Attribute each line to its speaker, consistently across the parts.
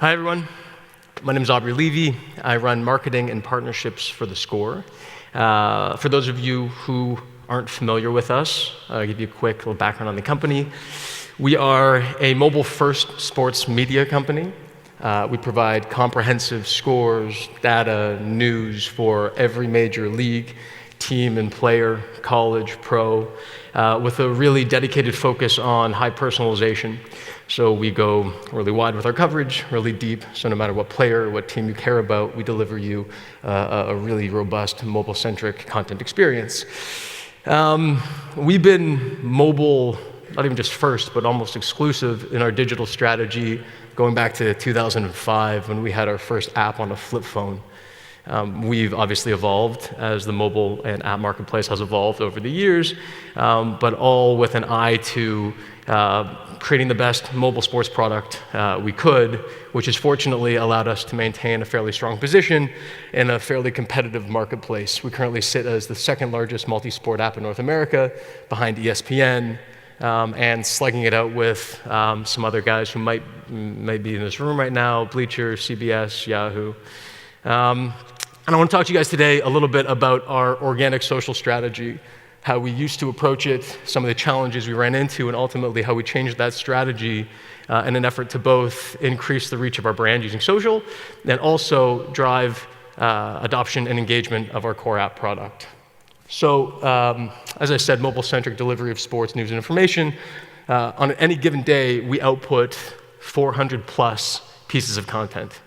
Speaker 1: Hi, everyone. My name is Aubrey Levy. I run marketing and partnerships for theScore. For those of you who aren't familiar with us, I'll give you a quick little background on the company. We are a mobile-first sports media company. We provide comprehensive scores, data, news for every major league, team and player, college, pro, with a really dedicated focus on high personalization. So we go really wide with our coverage, really deep, so no matter what player or what team you care about, we deliver you a really robust mobile-centric content experience. We've been mobile, not even just first, but almost exclusive in our digital strategy, going back to 2005 when we had our first app on a flip phone. We've obviously evolved as the mobile and app marketplace has evolved over the years, but all with an eye to creating the best mobile sports product we could, which has fortunately allowed us to maintain a fairly strong position in a fairly competitive marketplace. We currently sit as the second largest multi-sport app in North America, behind ESPN, and slugging it out with some other guys who might be in this room right now, Bleacher, CBS, Yahoo. And I want to talk to you guys today a little bit about our organic social strategy, how we used to approach it, some of the challenges we ran into, and ultimately how we changed that strategy in an effort to both increase the reach of our brand using social and also drive adoption and engagement of our core app product. So, as I said, mobile-centric delivery of sports, news, and information. On any given day, we output 400+ pieces of content.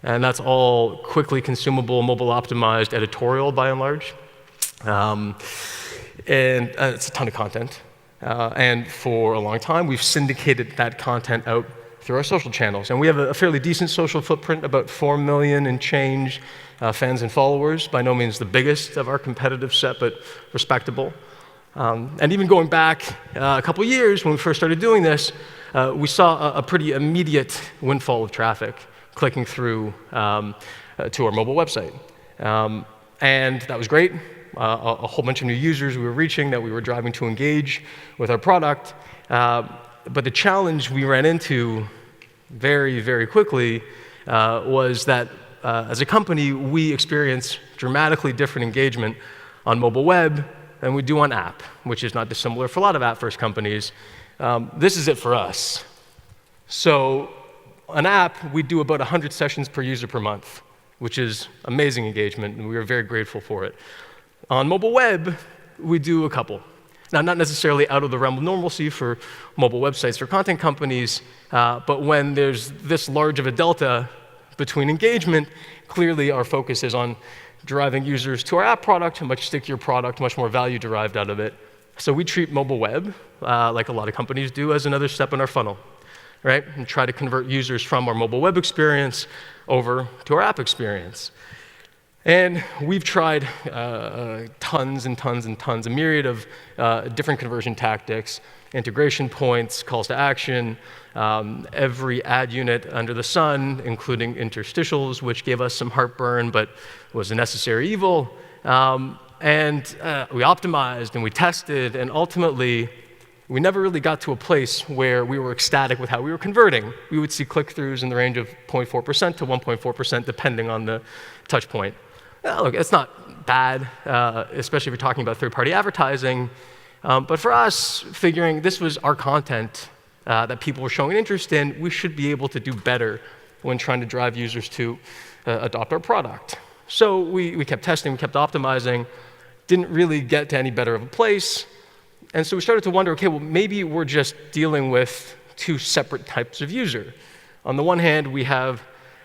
Speaker 1: And that's all quickly consumable, mobile-optimized editorial, by and large. And it's a ton of content. And for a long time, we've syndicated that content out through our social channels. And we have a fairly decent social footprint, about 4 million and change fans and followers. By no means the biggest of our competitive set, but respectable. And even going back a couple years, when we first started doing this, we saw a pretty immediate windfall of traffic clicking through to our mobile website. And that was great. A whole bunch of new users we were reaching that we were driving to engage with our product. But the challenge we ran into very, very quickly was that as a company, we experience dramatically different engagement on mobile web than we do on app, which is not dissimilar for a lot of app-first companies. This is it for us. So an app, we do about 100 sessions per user per month, which is amazing engagement, and we are very grateful for it. On mobile web, we do a couple. Now, not necessarily out of the realm of normalcy for mobile websites for content companies, but when there's this large of a delta between engagement, clearly our focus is on driving users to our app product, a much stickier product, much more value derived out of it. So we treat mobile web, like a lot of companies do, as another step in our funnel, right? And try to convert users from our mobile web experience over to our app experience. And we've tried tons and tons and tons, a myriad of different conversion tactics, integration points, calls to action, every ad unit under the sun, including interstitials, which gave us some heartburn, but was a necessary evil. And we optimized and we tested, and ultimately, we never really got to a place where we were ecstatic with how we were converting. We would see click-throughs in the range of 0.4% to 1.4%, depending on the touch point. Look, it's not bad, especially if you're talking about third-party advertising. But for us, figuring this was our content that people were showing interest in, we should be able to do better when trying to drive users to adopt our product. So we kept testing, we kept optimizing, didn't really get to any better of a place. And so we started to wonder, okay, well, maybe we're just dealing with two separate types of user. On the one hand, we have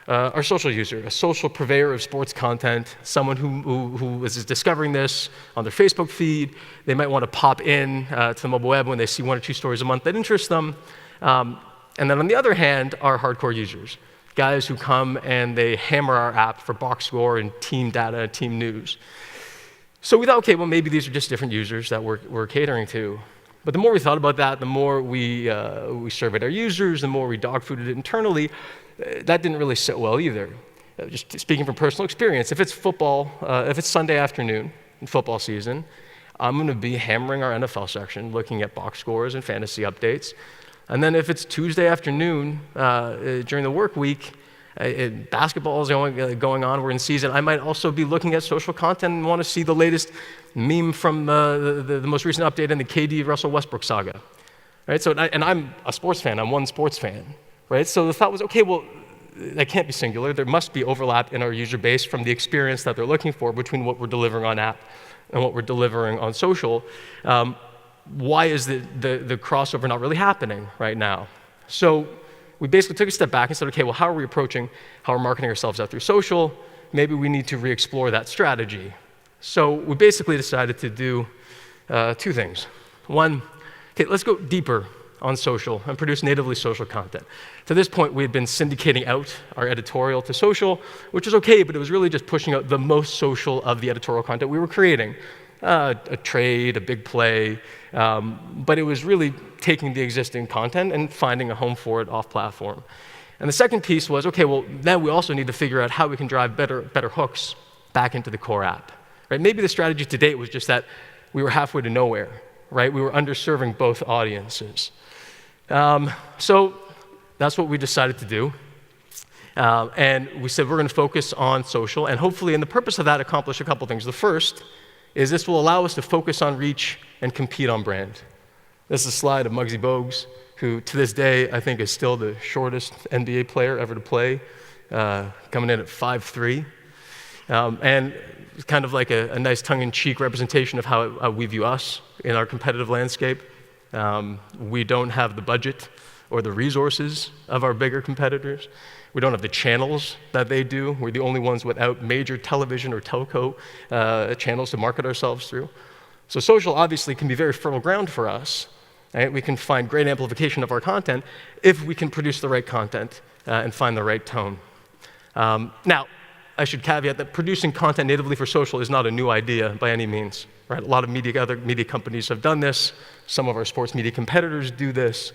Speaker 1: our social user, a social purveyor of sports content, someone who is discovering this on their Facebook feed. They might want to pop in to the mobile web when they see 1 or 2 stories a month that interest them. And then on the other hand, our hardcore users, guys who come and they hammer our app for box score and team data, team news. So we thought, okay, well, maybe these are just different users that we're catering to. But the more we thought about that, the more we surveyed our users, the more we dog-fooded it internally, that didn't really sit well either. Just speaking from personal experience, if it's football, if it's Sunday afternoon in football season, I'm going to be hammering our NFL section, looking at box scores and fantasy updates. And then if it's Tuesday afternoon during the work week, Basketball is going on, we're in season. I might also be looking at social content and want to see the latest meme from the most recent update in the KD Russell Westbrook saga. Right? So, and I'm a sports fan, I'm one sports fan. Right? So the thought was, okay, well, that can't be singular. There must be overlap in our user base from the experience that they're looking for between what we're delivering on app and what we're delivering on social. Why is the crossover not really happening right now? So we basically took a step back and said, okay, well, how are we approaching how we're marketing ourselves out through social? Maybe we need to re-explore that strategy. So we basically decided to do two things. One, okay, let's go deeper on social and produce natively social content. To this point, we had been syndicating out our editorial to social, which was okay, but it was really just pushing out the most social of the editorial content we were creating. A trade, a big play, but it was really taking the existing content and finding a home for it off-platform. And the second piece was, okay, well, then we also need to figure out how we can drive better hooks back into the core app. Right? Maybe the strategy to date was just that we were halfway to nowhere. Right? We were underserving both audiences. So that's what we decided to do. And we said we're going to focus on social, and hopefully, in the purpose of that, accomplish a couple things. The first is this will allow us to focus on reach and compete on brand. This is a slide of Muggsy Bogues, who to this day I think is still the shortest NBA player ever to play, coming in at 5'3". And it's kind of like a nice tongue-in-cheek representation of how we view us in our competitive landscape. We don't have the budget or the resources of our bigger competitors. We don't have the channels that they do. We're the only ones without major television or telco channels to market ourselves through. So social obviously can be very fertile ground for us. Right? We can find great amplification of our content if we can produce the right content and find the right tone. Now, I should caveat that producing content natively for social is not a new idea by any means. Right? A lot of other media companies have done this. Some of our sports media competitors do this.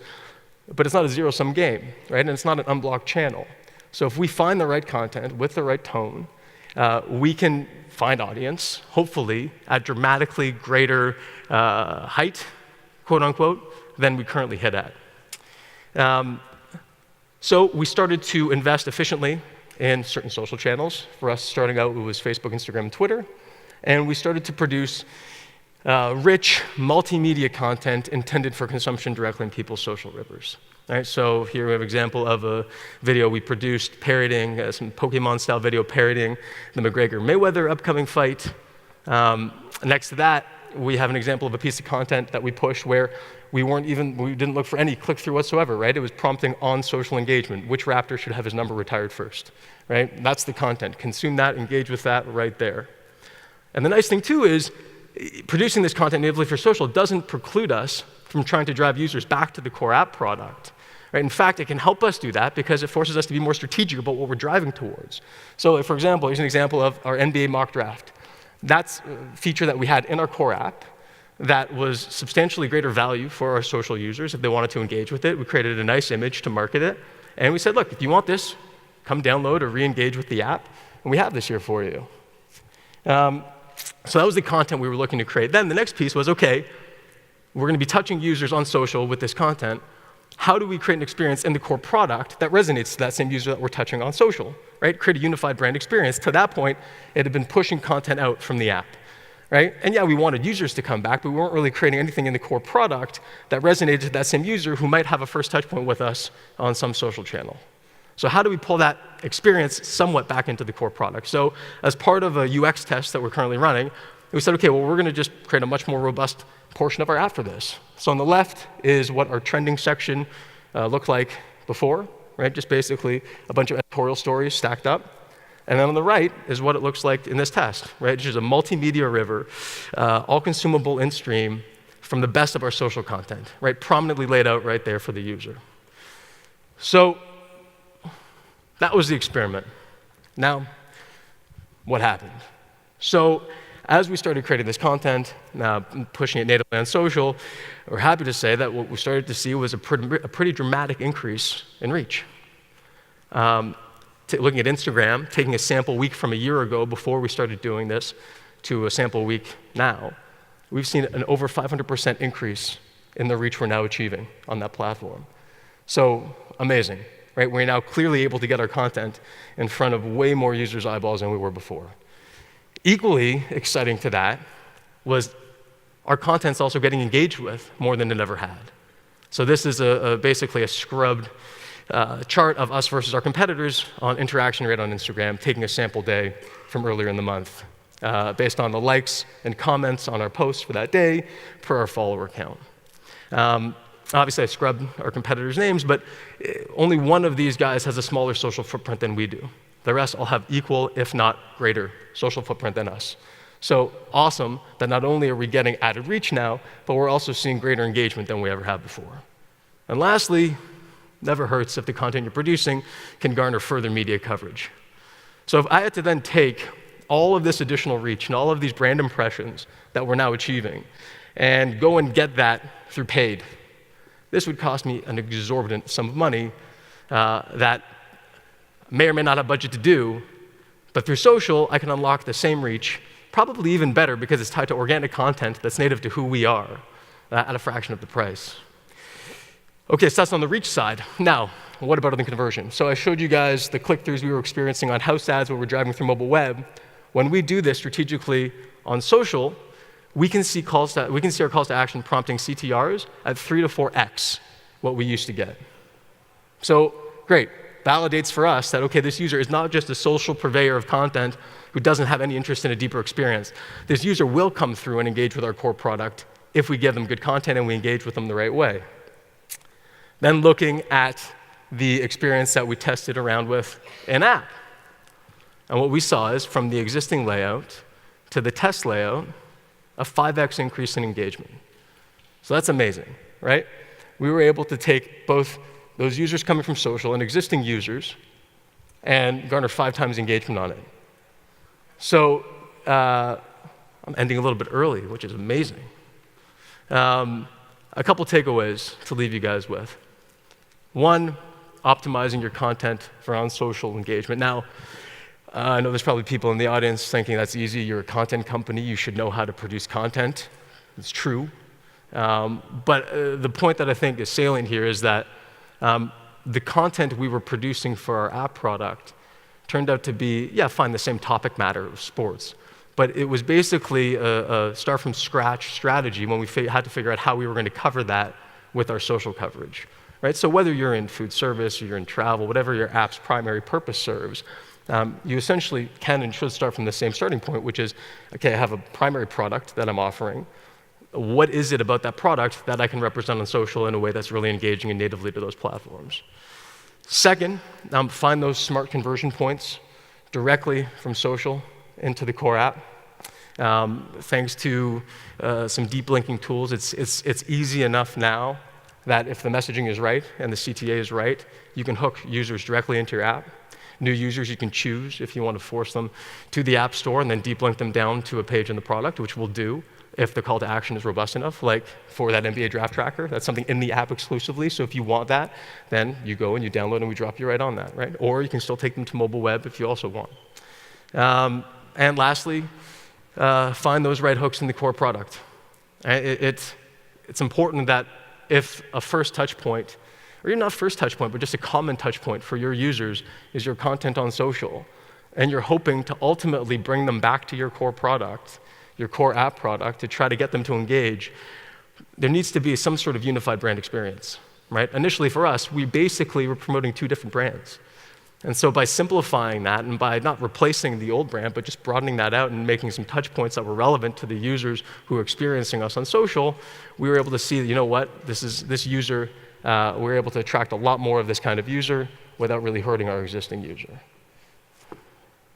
Speaker 1: But it's not a zero-sum game, right? And it's not an unblocked channel. So if we find the right content with the right tone, we can find audience, hopefully, at dramatically greater height, quote unquote, than we currently hit at. So we started to invest efficiently in certain social channels. For us, starting out, it was Facebook, Instagram, and Twitter. And we started to produce rich multimedia content intended for consumption directly in people's social rivers. Right, so here we have an example of a video we produced parodying, some Pokemon-style video parodying the McGregor-Mayweather upcoming fight. Next to that, we have an example of a piece of content that we pushed where we didn't look for any click-through whatsoever, right? It was prompting on social engagement. Which Raptor should have his number retired first, right? That's the content. Consume that, engage with that right there. And the nice thing, too, is producing this content natively for social doesn't preclude us from trying to drive users back to the core app product. Right? In fact, it can help us do that because it forces us to be more strategic about what we're driving towards. So, for example, here's an example of our NBA mock draft. That's a feature that we had in our core app that was substantially greater value for our social users if they wanted to engage with it. We created a nice image to market it. And we said, look, if you want this, come download or re-engage with the app. And we have this here for you. So that was the content we were looking to create. Then the next piece was, okay, we're going to be touching users on social with this content. How do we create an experience in the core product that resonates to that same user that we're touching on social, right? Create a unified brand experience. To that point, it had been pushing content out from the app, right? And yeah, we wanted users to come back, but we weren't really creating anything in the core product that resonated to that same user who might have a first touch point with us on some social channel. So how do we pull that experience somewhat back into the core product? So as part of a UX test that we're currently running, we said, okay, well, we're going to just create a much more robust portion of our app for this. So on the left is what our trending section looked like before, right? Just basically a bunch of editorial stories stacked up. And then on the right is what it looks like in this test, right? Which is a multimedia river, all consumable in stream from the best of our social content, right? Prominently laid out right there for the user. So that was the experiment. Now, what happened? So as we started creating this content, pushing it natively on social, we're happy to say that what we started to see was a pretty dramatic increase in reach. Looking at Instagram, taking a sample week from a year ago before we started doing this to a sample week now, we've seen an over 500% increase in the reach we're now achieving on that platform. So amazing. right? We're now clearly able to get our content in front of way more users' eyeballs than we were before. Equally exciting to that was our content's also getting engaged with more than it ever had. So this is basically a scrubbed chart of us versus our competitors on interaction rate on Instagram, taking a sample day from earlier in the month, based on the likes and comments on our posts for that day per our follower count. Obviously, I scrubbed our competitors' names, but only one of these guys has a smaller social footprint than we do. The rest all have equal, if not greater, social footprint than us. So awesome that not only are we getting added reach now, but we're also seeing greater engagement than we ever have before. And lastly, never hurts if the content you're producing can garner further media coverage. So if I had to then take all of this additional reach and all of these brand impressions that we're now achieving and go and get that through paid, this would cost me an exorbitant sum of money that may or may not have budget to do, but through social, I can unlock the same reach, probably even better because it's tied to organic content that's native to who we are at a fraction of the price. Okay, so that's on the reach side. Now, what about on the conversion? So I showed you guys the click-throughs we were experiencing on house ads when we're driving through mobile web. When we do this strategically on social, we can see our calls to action prompting CTRs at 3 to 4x what we used to get. So great, validates for us that, okay, this user is not just a social purveyor of content who doesn't have any interest in a deeper experience. This user will come through and engage with our core product if we give them good content and we engage with them the right way. Then looking at the experience that we tested around with in-app. And what we saw is from the existing layout to the test layout, a 5x increase in engagement. So that's amazing, right? We were able to take both those users coming from social and existing users and garner 5 times engagement on it. So I'm ending a little bit early, which is amazing. A couple takeaways to leave you guys with. One, optimizing your content for on-social engagement. Now, I know there's probably people in the audience thinking that's easy. You're a content company. You should know how to produce content. It's true. But the point that I think is salient here is that the content we were producing for our app product turned out to be, yeah, fine, the same topic matter of sports. But it was basically a start-from-scratch strategy when we had to figure out how we were going to cover that with our social coverage. Right? So whether you're in food service or you're in travel, whatever your app's primary purpose serves, you essentially can and should start from the same starting point, which is, okay, I have a primary product that I'm offering. What is it about that product that I can represent on social in a way that's really engaging and natively to those platforms? Second, find those smart conversion points directly from social into the core app. Thanks to some deep linking tools, it's easy enough now that if the messaging is right and the CTA is right, you can hook users directly into your app. New users you can choose if you want to force them to the App Store and then deep link them down to a page in the product, which we'll do if the call to action is robust enough, like for that NBA draft tracker. That's something in the app exclusively, so if you want that, then you go and you download and we drop you right on that, right? Or you can still take them to mobile web if you also want. And lastly, find those right hooks in the core product. It's important that if a first touch point, or even not first touch point, but just a common touch point for your users is your content on social, and you're hoping to ultimately bring them back to your core product, your core app product, to try to get them to engage, there needs to be some sort of unified brand experience, right? Initially for us, we basically were promoting 2 different brands. And so by simplifying that and by not replacing the old brand, but just broadening that out and making some touch points that were relevant to the users who are experiencing us on social, we were able to see that, you know what, this user, we're able to attract a lot more of this kind of user without really hurting our existing user.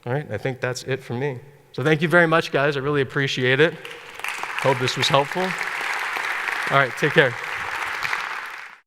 Speaker 1: All right, I think that's it for me. So thank you very much, guys. I really appreciate it. Hope this was helpful. All right, take care.